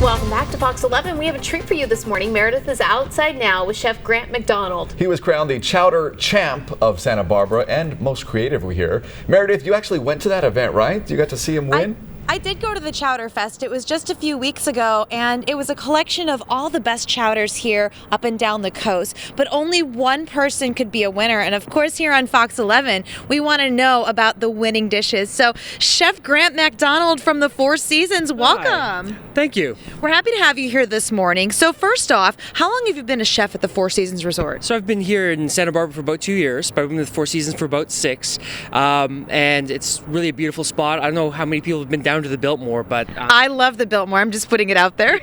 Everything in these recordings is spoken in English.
Welcome back to Fox 11. We have a treat for you this morning. Meredith is outside now with Chef Grant MacDonald. He was crowned the Chowder Champ of Santa Barbara and most creative, we hear. Meredith, you actually went to that event, right? You got to see him win? I did go to the Chowderfest. It was just a few weeks ago, and it was a collection of all the best chowders here up and down the coast. But only one person could be a winner. And of course, here on Fox 11, we want to know about the winning dishes. So, Chef Grant MacDonald from the Four Seasons, welcome. Hi. Thank you. We're happy to have you here this morning. So, first off, how long have you been a chef at the Four Seasons Resort? So I've been here in Santa Barbara for about 2 years, but I've been with the Four Seasons for about 6. And it's really a beautiful spot. I don't know how many people have been down to the Biltmore, but... I love the Biltmore. I'm just putting it out there.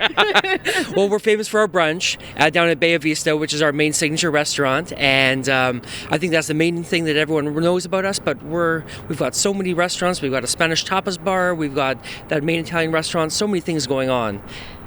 Well, we're famous for our brunch down at Bay Vista, which is our main signature restaurant. And I think that's the main thing that everyone knows about us. But we've got so many restaurants. We've got a Spanish tapas bar. We've got that main Italian restaurant. So many things going on.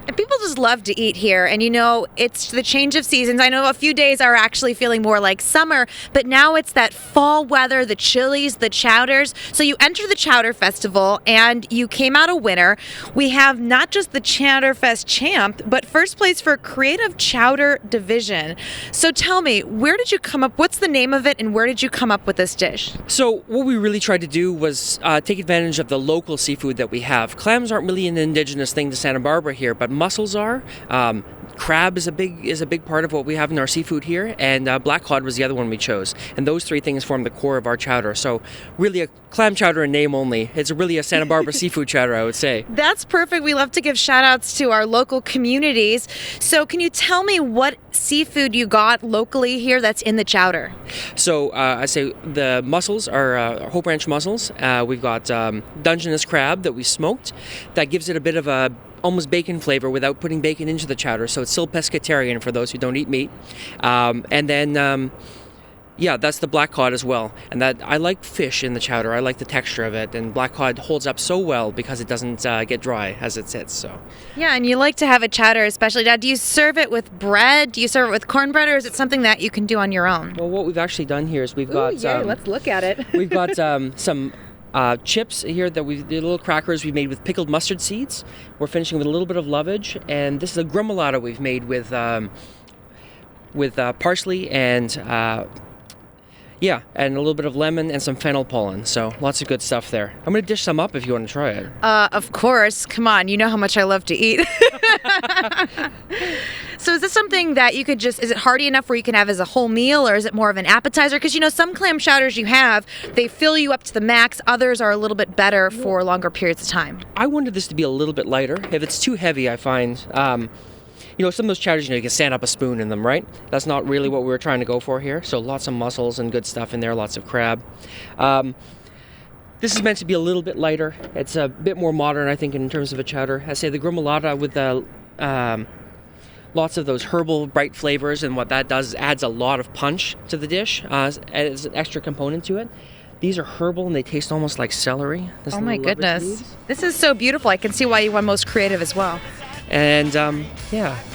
And people just love to eat here, and you know, it's the change of seasons. I know a few days are actually feeling more like summer, but now it's that fall weather, the chilies, the chowders. So you enter the Chowder Festival, and you came out a winner. We have not just the Chowderfest champ, but first place for Creative Chowder Division. So tell me, where did you come up, what's the name of it, and where did you come up with this dish? So what we really tried to do was take advantage of the local seafood that we have. Clams aren't really an indigenous thing to Santa Barbara here, but mussels are. Crab is a big part of what we have in our seafood here, and black cod was the other one we chose. And those three things form the core of our chowder. So really a clam chowder in name only. It's really a Santa Barbara seafood chowder, I would say. That's perfect. We love to give shout outs to our local communities. So can you tell me what seafood you got locally here that's in the chowder? So I say the mussels are Hope Ranch mussels. We've got Dungeness crab that we smoked. That gives it a bit of a almost bacon flavor without putting bacon into the chowder, so it's still pescatarian for those who don't eat meat. And then, that's the black cod as well. And that I like fish in the chowder. I like the texture of it, and black cod holds up so well because it doesn't get dry as it sits. So yeah, and you like to have a chowder, especially now. Do you serve it with bread? Do you serve it with cornbread, or is it something that you can do on your own? Well, what we've actually done here is we've got. Let's look at it. We've got some. Chips here that the little crackers we made with pickled mustard seeds. We're finishing with a little bit of lovage, and this is a gremolata we've made with parsley and and a little bit of lemon and some fennel pollen. So lots of good stuff there. I'm going to dish some up if you want to try it. Of course. Come on. You know how much I love to eat. So is this something that you could is it hearty enough where you can have as a whole meal, or is it more of an appetizer? Because, you know, some clam chowders you have, they fill you up to the max. Others are a little bit better for longer periods of time. I wanted this to be a little bit lighter. If it's too heavy, I find... some of those chowders, you can stand up a spoon in them, right? That's not really what we were trying to go for here. So lots of mussels and good stuff in there, lots of crab. This is meant to be a little bit lighter. It's a bit more modern, I think, in terms of a chowder. I say the gremolata with the lots of those herbal bright flavors, and what that does is adds a lot of punch to the dish as an extra component to it. These are herbal and they taste almost like celery. Oh my goodness. This is so beautiful. I can see why you won most creative as well. And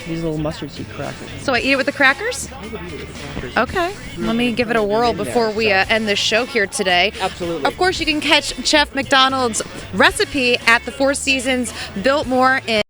these little mustard seed crackers. So I eat it with the crackers? I would eat it with the crackers. Okay. Let me give it a whirl before we end the show here today. Absolutely. Of course, you can catch Chef MacDonald's recipe at the Four Seasons Biltmore in